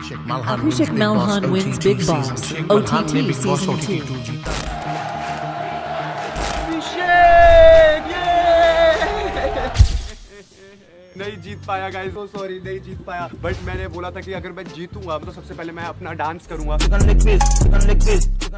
Abhishek Malhan wins Big Boss OTT Season 2. नहीं जीत पाया guys, so sorry, नहीं जीत पाया। बट मैंने बोला था कि अगर मैं जीतूंगा तो सबसे पहले मैं अपना डांस करूंगा।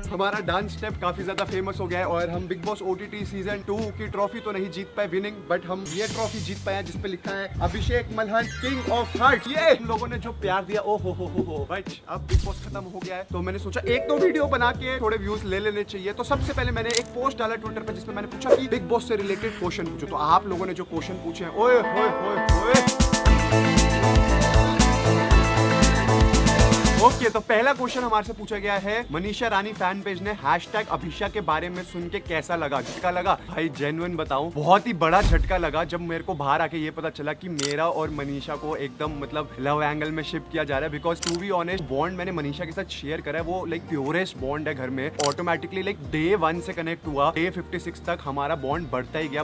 हमारा डांस स्टेप काफी ज्यादा फेमस हो गया है और हम बिग बॉस OTT सीजन 2 की ट्रॉफी तो नहीं जीत पाए विनिंग, बट हम ये ट्रॉफी जीत पाए जिसपे लिखा है अभिषेक मल्हन किंग ऑफ हार्ट। ये लोगों ने जो प्यार दिया, ओ हो। बट अब बिग बॉस खत्म हो गया है तो मैंने सोचा एक दो वीडियो बना के थोड़े व्यूज ले लेने चाहिए। तो सबसे पहले मैंने एक पोस्ट डाला ट्विटर पे जिसमें मैंने पूछा कि बिग बॉस से रिलेटेड क्वेश्चन पूछो। तो आप लोगों ने जो क्वेश्चन पूछे हैं, ओए ओके, तो पहला क्वेश्चन हमारे से पूछा गया है मनीषा रानी फैन पेज ने हैशटैग अभिषा के बारे में सुन के कैसा लगा, झटका लगा? भाई जेन्युइन बताऊं, बहुत ही बड़ा झटका लगा जब मेरे को बाहर आके ये पता चला कि मेरा और मनीषा को एकदम मतलब लव एंगल में शिप किया जा रहा है। Because to be honest, bond मैंने मनीषा के साथ शेयर करा है, वो लाइक प्योरेस्ट बॉन्ड है घर में। ऑटोमेटिकली लाइक डे 1 से कनेक्ट हुआ, डे 56 तक हमारा बॉन्ड बढ़ता ही गया।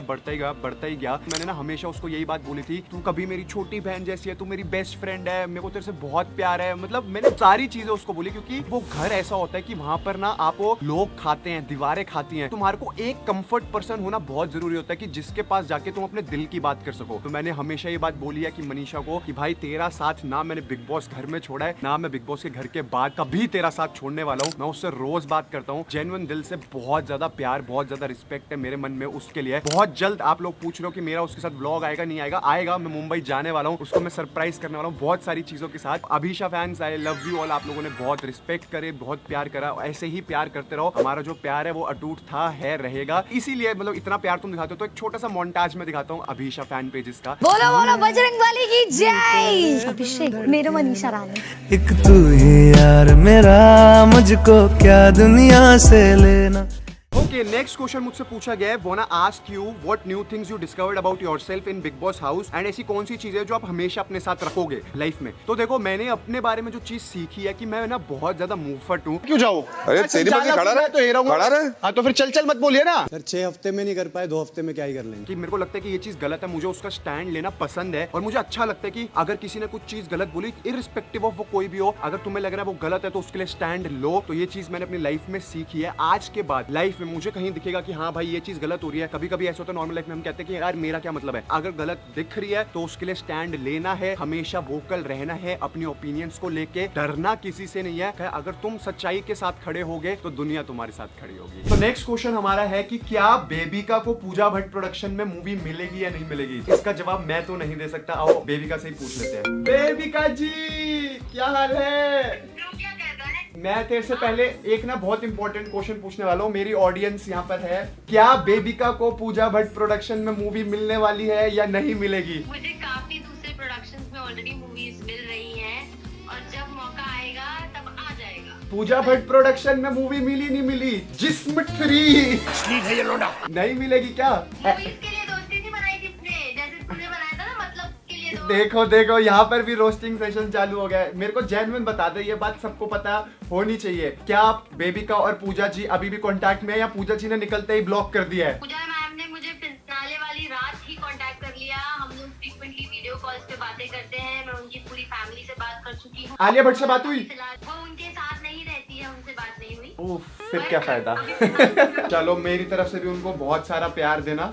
मैंने ना हमेशा उसको यही बात बोली थी, तू कभी मेरी छोटी बहन जैसी है, तू मेरी बेस्ट फ्रेंड है, मेरे को तेरे से बहुत प्यार है। मतलब मैंने सारी चीजें उसको बोली, क्योंकि वो घर ऐसा होता है कि वहां पर ना आपको लोग खाते हैं, दीवारें खाती हैं। तुम्हारे को एक कंफर्ट पर्सन होना बहुत जरूरी होता है कि जिसके पास जाके तुम अपने दिल की बात कर सको। तो मैंने हमेशा ये बात बोली है कि मनीषा को कि भाई तेरा साथ ना मैंने बिग बॉस घर में छोड़ा है, ना मैं बिग बॉस के घर के बाद कभी तेरा साथ छोड़ने वाला हूँ। मैं उससे रोज बात करता हूँ, जेन्युइन दिल से बहुत ज्यादा प्यार, बहुत ज्यादा रिस्पेक्ट है मेरे मन में उसके लिए। बहुत जल्द आप लोग पूछ रहे हो कि मेरा उसके साथ व्लॉग आएगा, नहीं आएगा। मैं मुंबई जाने वाला हूँ, उसको मैं सरप्राइज करने वाला हूँ बहुत सारी चीजों के साथ। Abhisha fans, I love you all. आप लोगों ने बहुत रिस्पेक्ट करे, बहुत प्यार करा, ऐसे ही प्यार करते रहो। हमारा जो प्यार है वो अटूट था, है, रहेगा। इसीलिए मतलब इतना प्यार तुम दिखाते हो। तो एक छोटा सा मोन्टाज में दिखाता हूँ अभिषा फैन पेजेस का। बोलो बजरंगबली की जय। अभिषेक मेरे मनीषा रानी, एक तू ही यार मेरा, मुझको क्या दुनिया से लेना। ओके, नेक्स्ट क्वेश्चन मुझसे पूछा गया है, wanna ask you what new things you discovered about yourself in Bigg Boss house, and ऐसी कौन सी चीजें जो आप हमेशा अपने साथ रखोगे लाइफ में। तो देखो, मैंने अपने बारे में जो चीज सीखी है कि मैं ना बहुत ज्यादा मुंहफट हूँ। क्यों जाऊँ? अरे तेरी मर्जी, खड़ा रहे तो ये रहूंगा। खड़ा रहे। हाँ तो फिर चल मत बोलिए ना। सर 6 हफ्ते में नहीं कर पाए, 2 हफ्ते में क्या ही कर लेंगे। कि मेरे को लगता है कि ये चीज गलत है, मुझे उसका स्टैंड लेना पसंद है। और मुझे अच्छा लगता है कि अगर किसी ने कुछ चीज गलत बोली, इररिस्पेक्टिव ऑफ वो कोई भी हो, अगर तुम्हें लग रहा है वो गलत है तो उसके लिए स्टैंड लो। तो ये चीज मैंने अपनी लाइफ में सीखी है। आज के बाद लाइफ में मुझे कहीं दिखेगा कि हाँ भाई ये चीज गलत हो रही है, कभी कभी ऐसा होता है नॉर्मल लाइफ में हम कहते हैं कि यार मेरा क्या मतलब है। अगर गलत दिख रही है तो उसके लिए स्टैंड लेना है, हमेशा वोकल रहना है, अपनी ओपिनियंस को लेके डरना किसी से नहीं है। अगर तुम सच्चाई के साथ खड़े होगे तो दुनिया तुम्हारे साथ खड़ी होगी। तो नेक्स्ट क्वेश्चन हमारा है कि क्या बेबिका को पूजा भट्ट प्रोडक्शन में मूवी मिलेगी या नहीं मिलेगी। इसका जवाब मैं तो नहीं दे सकता, आओ बेबिका से ही पूछ लेते हैं। बेबिका जी क्या हाल है? मैं तेरे से पहले एक ना बहुत इंपॉर्टेंट क्वेश्चन पूछने वाला हूँ, मेरी ऑडियंस यहाँ पर है। क्या बेबिका को पूजा भट्ट प्रोडक्शन में मूवी मिलने वाली है या नहीं मिलेगी? मुझे काफी दूसरे प्रोडक्शंस में ऑलरेडी मूवीज मिल रही हैं और जब मौका आएगा तब आ जाएगा। पूजा भट्ट प्रोडक्शन में मूवी मिली नहीं मिली? जिस्म 3 नहीं मिलेगी क्या? मूवीज के लिए दोस्ती नहीं बनाई किसने, जैसे तूने बनाया था ना, मतलब के लिए देखो यहाँ पर भी रोस्टिंग सेशन चालू हो गया है। मेरे को जेन्युइन बता दे, ये बात सबको पता होनी चाहिए। क्या बेबिका और पूजा जी अभी भी कांटेक्ट में है या पूजा जी ने निकलते ही ब्लॉक कर दिया है? पूजा मैम ने मुझे फिनाले वाली रात ही कांटेक्ट कर लिया। हम लोग फ्रीक्वेंटली वीडियो कॉल्स पे बातें करते हैं। मैं उनकी पूरी फैमिली से बात कर चुकी हूँ। आलिया भट्ट से बात हुई? वो उनके साथ नहीं रहती है, उनसे बात नहीं हुई। ओह, फिर क्या फायदा। चलो मेरी तरफ से भी उनको बहुत सारा प्यार देना।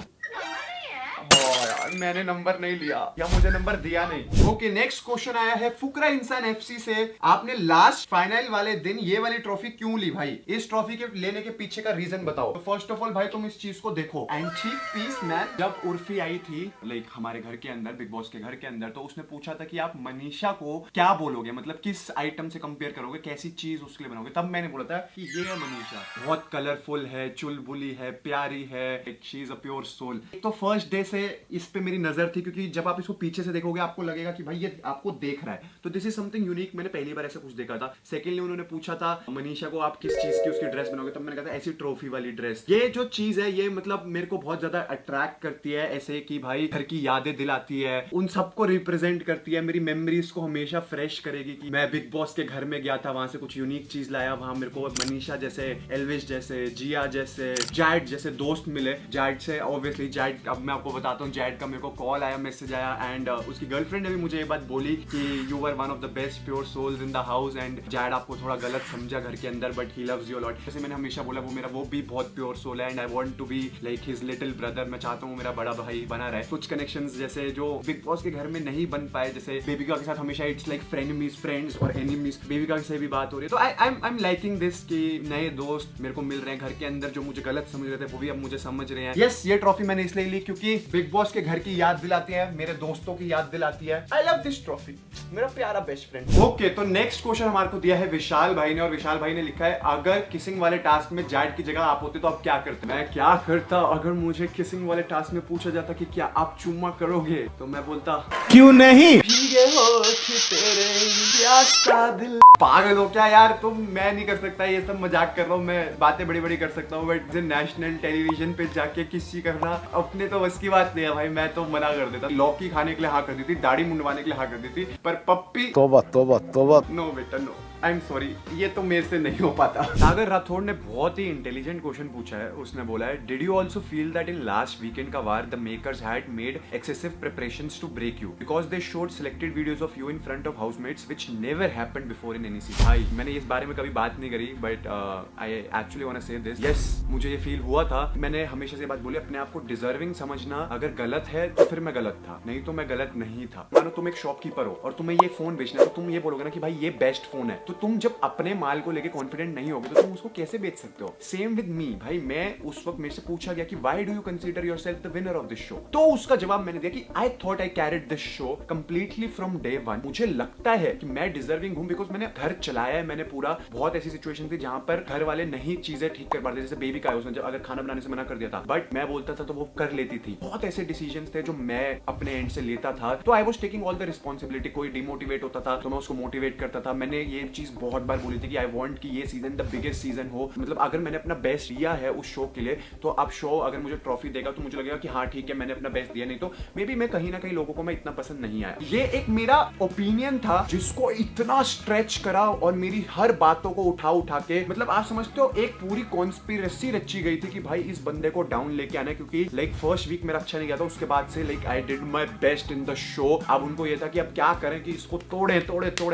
मैंने नंबर नहीं लिया या मुझे नंबर दिया नहीं। ओके, नेक्स्ट क्वेश्चन आया है फुकरा इंसान एफसी से। आपने लास्ट फाइनल वाले दिन ये वाली ट्रॉफी क्यों ली भाई? इस ट्रॉफी के लेने के पीछे का रीजन बताओ। तो फर्स्ट ऑफ ऑल भाई तुम इस चीज को देखो, एंटीक पीस मैन जब उर्फी आई थी लाइक हमारे घर के अंदर, बिग बॉस के घर के अंदर, तो उसने पूछा था कि आप मनीषा को क्या बोलोगे, मतलब किस आइटम से कंपेयर करोगे, कैसी चीज उसके लिए बनाओगे। तब मैंने बोला था कि ये है मनीषा, बहुत कलरफुल है, चुलबुली है, प्यारी है, she is a pure soul. तो फर्स्ट डे से इस पे मेरी नजर थी, क्योंकि जब आप इसको पीछे से देखोगे आपको लगेगा कि भाई ये आपको देख रहा है। तो दिस इज समथिंग यूनिक, मैंने पहली बार ऐसा कुछ देखा था। सेकेंडली उन्होंने पूछा था मनीषा को आप किस चीज की उसकी ड्रेस बनाओगे, तब मैंने कहा था ऐसी ट्रॉफी वाली ड्रेस। ये जो चीज है ये मतलब मेरे को बहुत ज्यादा अट्रैक्ट करती है, ऐसे कि भाई घर की यादें दिलाती है, उन सबको रिप्रेजेंट करती है, मेरी मेमोरीज को हमेशा फ्रेश करेगी कि मैं बिग बॉस के घर में गया था, वहां से कुछ यूनिक चीज लाया, वहां मेरे को मनीषा जैसे, एल्विश जैसे, जिया जैसे, जैड जैसे दोस्त मिले। जैड से ऑब्वियसली, जैड अब मैं आपको बताता हूँ, जैड का मेरे को कॉल आया, मैसेज आया एंड उसकी गर्लफ्रेंड ने भी मुझे ये बात बोली कि you were one of the best pure souls in the house and Zaid आपको थोड़ा गलत समझा घर के अंदर but he loves you lot. जैसे मैंने हमेशा बोला वो भी बहुत प्योर सोल है and I want to be like his little brother. मैं चाहता हूँ मेरा बड़ा भाई बना रहे। कुछ कनेक्शंस जैसे जो बिग बॉस के घर में नहीं बन पाए, जैसे बेबिका के साथ हमेशा इट्स लाइक फ्रेंडमीज फ्रेंड्स और एनिमीज। बेबिका से भी बात हो रही है तो आई एम लाइकिंग दिस कि नए दोस्त मेरे को मिल रहे हैं घर के अंदर। जो मुझे गलत समझ रहे थे वो भी अब मुझे समझ रहे हैं। यस, ये ट्रॉफी मैंने इसलिए ली क्योंकि बिग बॉस के घर की याद दिलाती है, मेरे दोस्तों की याद दिलाती है। आई लव दिस ट्रॉफी, मेरा प्यारा बेस्ट फ्रेंड। ओके, तो नेक्स्ट क्वेश्चन हमारे को दिया है विशाल भाई ने और विशाल भाई ने लिखा है अगर किसिंग वाले टास्क में जैड की जगह आप होते तो आप क्या करते? मैं क्या करता अगर मुझे किसिंग वाले टास्क में पूछा जाता कि क्या आप चुम्मा करोगे तो मैं बोलता क्यों नहीं। भीगे होठ तेरे प्यासा दिल। पागल हो क्या यार तुम? मैं नहीं कर सकता ये सब, मजाक कर रहा हूँ। मैं बातें बड़ी बड़ी कर सकता हूँ बट नेशनल टेलीविजन पे जाके किसी करना अपने तो बस की बात नहीं है भाई। मैं तो मना कर देता। लौकी खाने के लिए हाँ कर दी थी, दाढ़ी मुंडवाने के लिए हाँ कर दी थी, पर पप्पी तौबा तौबा तौबा। नो बेटा नो, आई एम सॉरी, ये तो मेरे से नहीं हो पाता। सागर राठौड़ ने बहुत ही इंटेलिजेंट क्वेश्चन पूछा है। उसने बोला है did you also feel that in last weekend का वार the makers had made excessive preparations to break you because they showed selected videos of you in front of housemates which never happened before in any season. भाई मैंने इस बारे में कभी बात नहीं करी but I actually want to say this. Yes, मुझे ये फील हुआ था। मैंने हमेशा से बात बोली, अपने आप को डिजर्विंग समझना। अगर गलत है तो फिर मैं गलत था, नहीं तो मैं गलत नहीं था। मानो तुम एक शॉपकीपर हो और तुम्हें ये फोन बेचना है तो तुम ये बोलोगे ना कि भाई ये बेस्ट फोन है। तो तुम जब अपने माल को लेके कॉन्फिडेंट नहीं होगे तो तुम उसको कैसे बेच सकते हो? सेम विद मी भाई। मैं उस वक्त मेरे से पूछा गया कि why do you consider yourself the winner of this show, तो उसका जवाब मैंने दिया कि I thought I carried this show completely from day one. मुझे लगता है कि मैं डिजर्विंग हूं बिकॉज मैंने घर चलाया है। मैंने पूरा बहुत ऐसी सिचुएशन थी जहां पर घर वाले नहीं चीजें ठीक कर पाते। जैसे बेबी का है, उसने अगर खाना बनाने से मना कर दिया था बट मैं बोलता था तो वो कर लेती थी। बहुत ऐसे डिसीजंस थे जो मैं अपने एंड से लेता था तो I was taking all the responsibility. कोई डिमोटिवेट होता था तो मैं उसको मोटिवेट करता था। मैंने ये चीज बहुत बार बोली थी कि आई वांट कि ये सीजन द बिगेस्ट सीजन हो। मतलब अगर मैंने अपना बेस्ट दिया है उस शो के लिए तो अब शो अगर मुझे ट्रॉफी देगा तो मुझे लगेगा कि हाँ ठीक है मैंने अपना बेस्ट दिया, नहीं तो मे बी मैं कहीं ना कहीं लोगों को मैं इतना पसंद नहीं आया। ये एक मेरा ओपिनियन था जिसको इतना स्ट्रेच करा और मेरी हर बातों को उठा के, मतलब आप समझते हो एक पूरी कॉन्स्पिरेसी रची गई थी कि भाई इस बंदे को डाउन लेके आना है। क्योंकि लाइक फर्स्ट वीक मेरा अच्छा नहीं गया था, उसके बाद से like I did my best in the show. अब उनको ये था कि अब क्या करें कि इसको तोड़े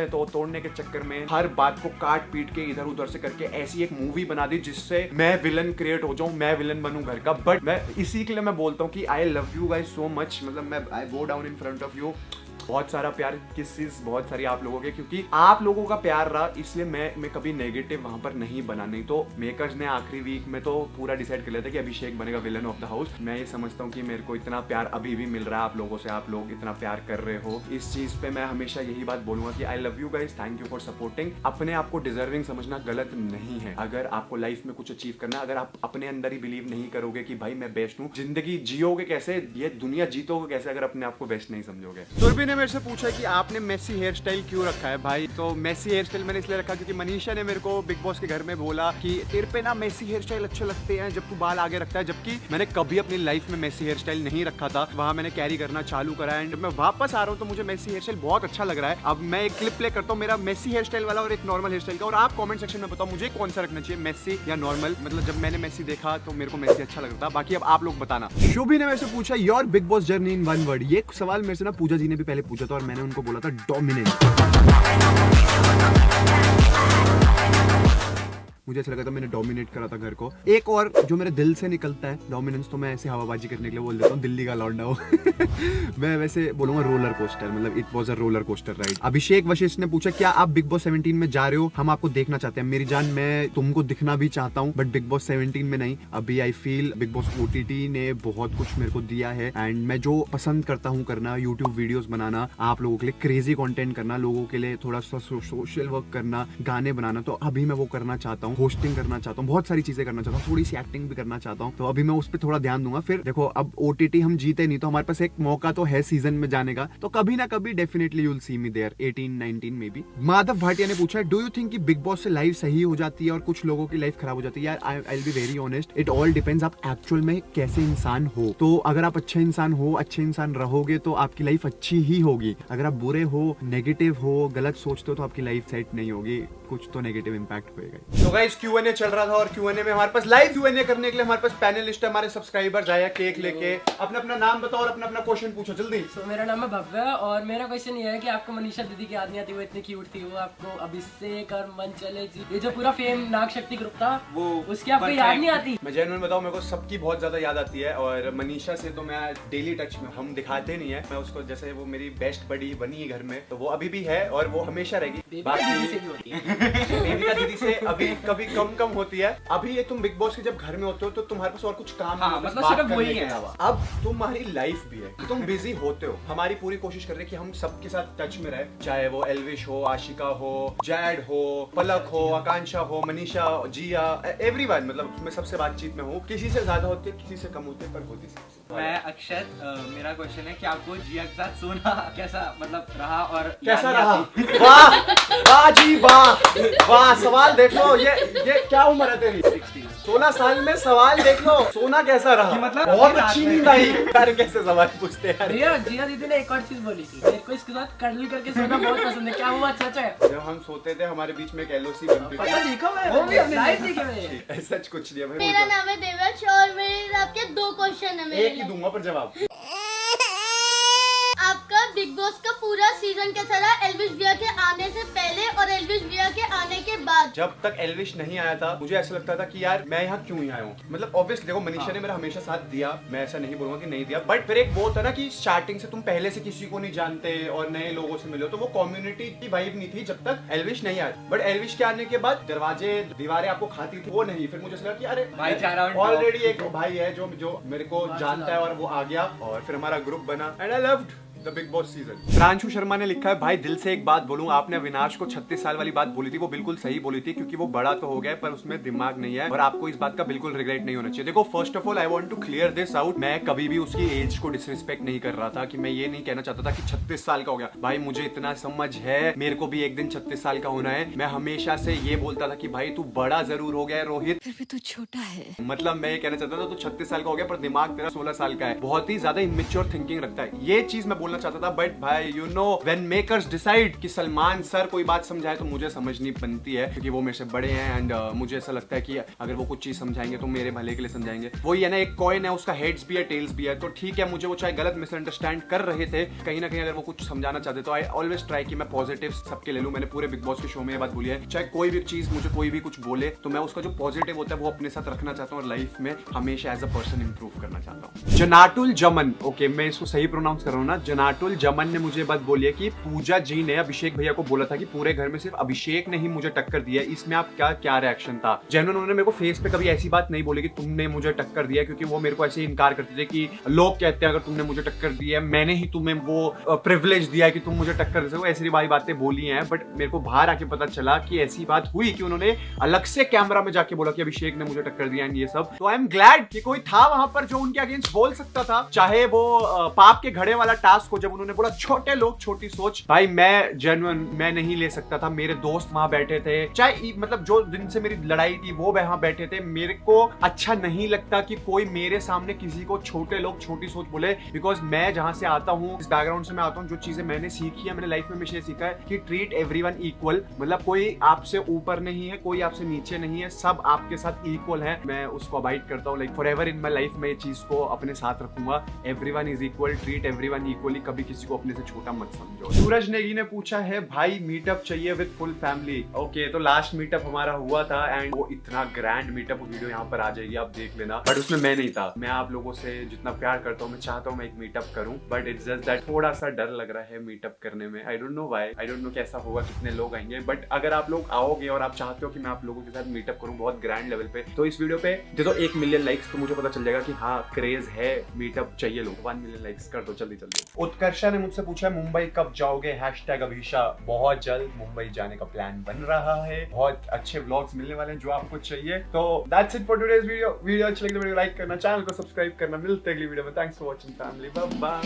तो तोड़ने के चक्कर में हर बात को काट पीट के इधर उधर से करके ऐसी एक मूवी बना दी जिससे मैं विलन क्रिएट हो जाऊं, मैं विलन बनूं घर का। बट मैं इसी के लिए मैं बोलता हूं कि I love you guys so much. मतलब मैं I go down in front of you. बहुत सारा प्यार, किस्सेस बहुत सारी आप लोगों के, क्योंकि आप लोगों का प्यार रहा इसलिए मैं कभी नेगेटिव वहां पर नहीं बना। नहीं तो मेकर्स ने आखिरी वीक में तो पूरा डिसाइड कर लिया था कि अभिषेक बनेगा विलन ऑफ द हाउस। मैं ये समझता हूँ कि मेरे को इतना प्यार अभी भी मिल रहा है आप लोगों से, आप लोग इतना प्यार कर रहे हो। इस चीज पे मैं हमेशा यही बात बोलूंगा कि I love you guys, thank you for supporting. अपने आप को डिजर्विंग समझना गलत नहीं है। अगर आपको लाइफ में कुछ अचीव करना, अगर आप अपने अंदर ही बिलीव नहीं करोगे कि भाई मैं बेस्ट हूँ, जिंदगी जियोगे कैसे, ये दुनिया जीतोगे कैसे अगर अपने आप को बेस्ट नहीं समझोगे। सुरभि ने मेरे से पूछा कि आपने मेसी हेयर स्टाइल क्यों रखा है भाई? तो मेसी हेयर स्टाइल मैंने इसलिए रखा क्योंकि मनीषा ने मेरे को बिग बॉस के घर में बोला कि तेरे पे ना मेसी हेयर स्टाइल अच्छे लगते हैं जब तू बाल आगे रखता है। जबकि मैंने कभी अपनी लाइफ में मेसी हेयर स्टाइल नहीं रखा था, वहां मैंने कैरी करना चालू करा एंड मैं वापस आ रहा हूँ तो मुझे मेसी हेयर स्टाइल बहुत अच्छा लग रहा है। अब मैं एक क्लिप प्ले करता हूँ मेरा मेसी हेयर स्टाइल वाला और एक नॉर्मल हेयर स्टाइल का, और आप कॉमेंट सेक्शन में बताओ मुझे कौन सा रखना चाहिए, मेसी या नॉर्मल। मतलब जब मैंने मेसी देखा तो मेरे को मेसी अच्छा लगता था, बाकी अब आप लोग बताना। शुभी ने मेरे से पूछा your big boss journey in one word. ये सवाल मेरे से ना पूजा जी ने भी पहले पूछा था और मैंने उनको बोला था डोमिनेंट। मुझे ऐसा लगा था मैंने डोमिनेट करा था घर को। एक और जो मेरे दिल से निकलता है डोमिनेंस, तो मैं ऐसे हवाबाजी करने के लिए बोल देता हूँ दिल्ली का लौंडा हो। मैं वैसे बोलूंगा रोलर कोस्टर, मतलब it was a roller coaster ride. Abhishek Vashisht ने पूछा क्या आप बिग बॉस 17 में जा रहे हो? हम आपको देखना चाहते हैं मेरी जान, मैं तुमको दिखना भी चाहता हूँ बट बिग बॉस 17 में नहीं। अभी I feel big boss OTT ने बहुत कुछ मेरे को दिया है एंड मैं जो पसंद करता हूँ करना, यूट्यूब वीडियोस बनाना, आप लोगों के लिए क्रेजी कंटेंट करना, लोगों के लिए थोड़ा सा सोशल वर्क करना, गाने बनाना, तो अभी मैं वो करना चाहता हूँ। होस्टिंग करना चाहता हूँ, बहुत सारी चीजें करना चाहता हूँ, थोड़ी सी एक्टिंग भी करना चाहता हूँ, तो अभी मैं उस पर थोड़ा ध्यान दूंगा। फिर देखो अब OTT हम जीते नहीं तो हमारे पास एक मौका तो है सीजन में जाने का, तो कभी ना कभी definitely you will see me there 18-19 में भी। माधव भाटिया ने पूछा डू यू थिंक कि बिग बॉस से लाइफ सही हो जाती है और कुछ लोगों की लाइफ खराब हो जाती है? यार I will be very honest, it all depends आप एक्चुअल में कैसे इंसान हो। तो अगर आप अच्छे इंसान हो, अच्छे इंसान रहोगे तो आपकी लाइफ अच्छी ही होगी। अगर आप बुरे हो, नेगेटिव हो, गलत सोचते हो तो आपकी लाइफ सेट नहीं होगी, कुछ तो नेगेटिव इंपैक्ट होएगा। तो गाइस गाइस Q&A चल रहा था और Q&A में हमारे पास लाइव Q&A करने के लिए हमारे पास पैनलिस्ट है, हमारे सब्सक्राइबर्स आया केक लेके। अपना अपना नाम बताओ और अपना अपना क्वेश्चन पूछो जल्दी। तो मेरा नाम है भव्य और मेरा क्वेश्चन ये है कि आपको मनीषा दीदी की याद नहीं आती? वो इतनी क्यूट थी, वो आपको अभिषेक और मंचले जी, ये जो पूरा फेम नाग शक्ति ग्रुप था, वो उसकी आपको याद नहीं आती? मैं जेन्युइन बताऊं, मेरे को सबकी बहुत ज्यादा याद आती है और मनीषा से तो मैं डेली टच में, हम दिखाते नहीं है, मैं उसको जैसे वो मेरी बेस्ट बडी बनी है घर में, तो वो अभी भी है और वो हमेशा रहेगी। देविका दीदी से अभी कभी कम होती है। अभी ये तुम बिग बॉस के जब घर में होते हो तो तुम्हारे पास और कुछ काम नहीं होता, बात करने के अलावा। अब तुम्हारी लाइफ भी है, तुम बिजी होते हो। हमारी पूरी कोशिश कर रहे हैं कि हम सबके साथ टच में रहे, चाहे वो एल्विश हो, आशिका हो, जैड हो, पलक हो, आकांक्षा हो, मनीषा, जिया, एवरीवन, मतलब मैं सबसे बातचीत में हूँ। किसी से ज्यादा होते, किसी से कम होते, पर होती सबसे। मैं अक्षत, मेरा क्वेश्चन है कि आपको जिया के साथ सोना कैसा मतलब रहा और कैसा रहा? वाह वाह जी वाह, सवाल देख लो। ये क्या उम्र है तेरी? 16 साल में सवाल देख लो, सोना कैसा रहा? मतलब बहुत अच्छी नींद आई। यार कैसे सवाल पूछते हैं यार। जिया दीदी ने एक और चीज बोली थी, मेरे को इसके साथ कर्ली करके सोना बहुत पसंद है, क्या वो सच है? जब हम सोते थे हमारे बीच में एक LOC बनती थी। देखा मैं, वो भी लाइव देखे मैंने। सच कुछ नहीं है भाई। मेरा नाम है देवच और मेरे आपके 2 क्वेश्चन है। एक ही दूंगा पर जवाब। आपका बिग बॉस का पूरा सीजन कैसा रहा, एल्विश भैया के आने से पहले और एल्विश भैया के आने के बाद? जब तक एल्विश नहीं आया था मुझे ऐसा लगता था कि यार मैं यहाँ क्यों ही आया हूँ। मतलब ऑब्वियसली देखो, मनीषा ने मेरा हमेशा साथ दिया, मैं ऐसा नहीं बोलूंगा कि नहीं दिया, बट फिर एक वो होता ना कि स्टार्टिंग से तुम पहले से किसी को नहीं जानते और नए लोगों से मिलो, तो वो कम्युनिटी की वाइब नहीं थी जब तक एल्विश नहीं आया। बट एल्विश के आने के बाद दरवाजे दीवारें आपको खाती थी, वो नहीं। फिर मुझे लगा कि अरे ऑलरेडी एक भाई है जो मेरे को जानता है और वो आ गया और फिर हमारा ग्रुप बना and I loved the big boss season. Pranshu Sharma ने लिखा है, भाई दिल से एक बात बोलूं, आपने अविनाश को 36 साल वाली बात बोली थी, वो बिल्कुल सही बोली थी, क्योंकि वो बड़ा तो हो गया पर उसमें दिमाग नहीं है और आपको इस बात का बिल्कुल रिग्रेट नहीं होना चाहिए। देखो first of all I want to clear this out, मैं कभी भी उसकी एज को डिसरिस्पेक्ट नहीं कर रहा था, कि मैं ये नहीं कहना चाहता था कि 36 साल का हो गया। भाई मुझे इतना समझ है, मेरे को भी एक दिन 36 साल का होना है। मैं हमेशा से ये बोलता था कि भाई तू बड़ा जरूर हो गया है रोहित, फिर भी तू छोटा है। मतलब मैं ये कहना चाहता था तू 36 साल का हो गया पर दिमाग तेरा 16 साल का है, बहुत ही ज्यादा इमेच्योर थिंकिंग रखता है। ये चीज मैं बोलना चाहता था। बट भाई you know when makers decide कि सलमान सर कोई बात समझाए तो मुझे समझनी बनती है, क्योंकि वो मेरे से बड़े हैं एंड मुझे ऐसा लगता है कि अगर वो कुछ चीज समझाएंगे तो मेरे भले के लिए समझाएंगे। वही है ना, एक कॉइन है, उसका हेड्स भी है टेल्स भी है, तो ठीक है मुझे वो चाहे गलत मिसअंडरस्टैंड कर रहे थे, कहीं ना कहीं अगर वो कुछ समझाना चाहते तो आई ऑलवेज ट्राई कि मैं पॉजिटिव सबके ले लूं। मैंने पूरे बिग बॉस के शो में ये बात बोली है, चाहे कोई भी चीज मुझे कोई भी कुछ बोले तो मैं उसका जो पॉजिटिव होता है वो अपने साथ रखना चाहता हूँ और लाइफ में हमेशा एज अ पर्सन इंप्रूव करना चाहता हूँ। जनाटुल जमन, ओके मैं इसको सही प्रोनाउंस कर रहा हूँ ना, जनाटुल जमन ने मुझे बात बोली है कि पूजा जी ने अभिषेक भैया को बोला था कि पूरे घर में सिर्फ अभिषेक ने ही मुझे टक्कर दिया है, इसमें आप क्या रिएक्शन था? जेन्युइन उन्होंने मेरे को फेस पे कभी ऐसी बात नहीं बोली कि तुमने मुझे टक्कर दिया, क्योंकि वो मेरे को ऐसे इनकार करते थे कि लोग कहते हैं अगर तुमने मुझे टक्कर दी है, मैंने ही तुम्हें वो प्रिविलेज दिया है कि तुम मुझे टक्कर दे सको, ऐसी भाई बातें बोली हैं। बट मेरे को बाहर आके पता चला कि ऐसी बात हुई कि उन्होंने अलग से कैमरा में जाके बोला कि अभिषेक ने मुझे टक्कर दिया एंड ये सब। तो आई एम ग्लैड कि कोई था वहां पर जो उनके अगेंस्ट बोल सकता था, चाहे वो पाप के घड़े वाला टास्क हो, जब उन्होंने बोला छोटे लोग छोटी सोच। भाई मैं जेन्युइन मैं नहीं ले सकता था, मेरे दोस्त वहां बैठे थे, चाहे मतलब जो दिन से मेरी लड़ाई थी वो वहां बैठे थे। मेरे को अच्छा नहीं लगता कि कोई मेरे सामने किसी को छोटे लोग छोटी सोच बोले, बिकॉज मैं जहां से आता हूँ, इस बैकग्राउंड से मैं आता हूँ, जो चीजें मैंने सीखी है, मैंने लाइफ में हमेशा सीखा है कि ट्रीट एवरीवन इक्वल, मतलब कोई आपसे ऊपर नहीं है, कोई आपसे नीचे नहीं है, सब आपके साथ इक्वल है। मैं उसको अवॉइड करता हूँ, like forever in my life में ये चीज को अपने साथ रखूंगा। Everyone is equal, treat everyone equally, कभी किसी को अपने से छोटा मत समझो। सूरज नेगी ने पूछा है, भाई मीटअप चाहिए विद फुल फैमिली। ओके तो लास्ट मीटअप हमारा हुआ था एंड वो इतना ग्रैंड मीटअप, वीडियो यहाँ पर आ जाएगी, आप देख लेना, बट उसमें मैं नहीं था। मैं आप लोगों से जितना प्यार करता हूँ, मैं चाहता हूँ मैं एक मीटअप करूँ, बट इट्स जस्ट दैट थोड़ा सा डर लग रहा है मीटअप करने में। I don't know why, I don't know कैसा होगा, कितने लोग आएंगे, बट अगर आप लोग आओगे और आप चाहते हो कि मैं आप लोगों के साथ मीटअप करूँ बहुत ग्रैंड लेवल पे, तो इस वीडियो पे दे दो 1 मिलियन लाइक्स, तो मुझे पता चल जाएगा कि हाँ क्रेज है, मीटअप चाहिए लोग। 1 मिलियन लाइक्स कर दो जल्दी जल्दी। उत्कर्षा ने मुझसे पूछा मुंबई कब जाओगे, #अभिषा। बहुत जल्द मुंबई जाने का प्लान बन रहा है, बहुत अच्छे व्लॉग्स मिलने वाले हैं जो आपको चाहिए। तो that's it for today's video. Video अच्छी लगी तो वीडियो लाइक करना, चैनल को सब्सक्राइब करना। मिलते हैं अगली वीडियो में। Thanks for watching family, bye bye.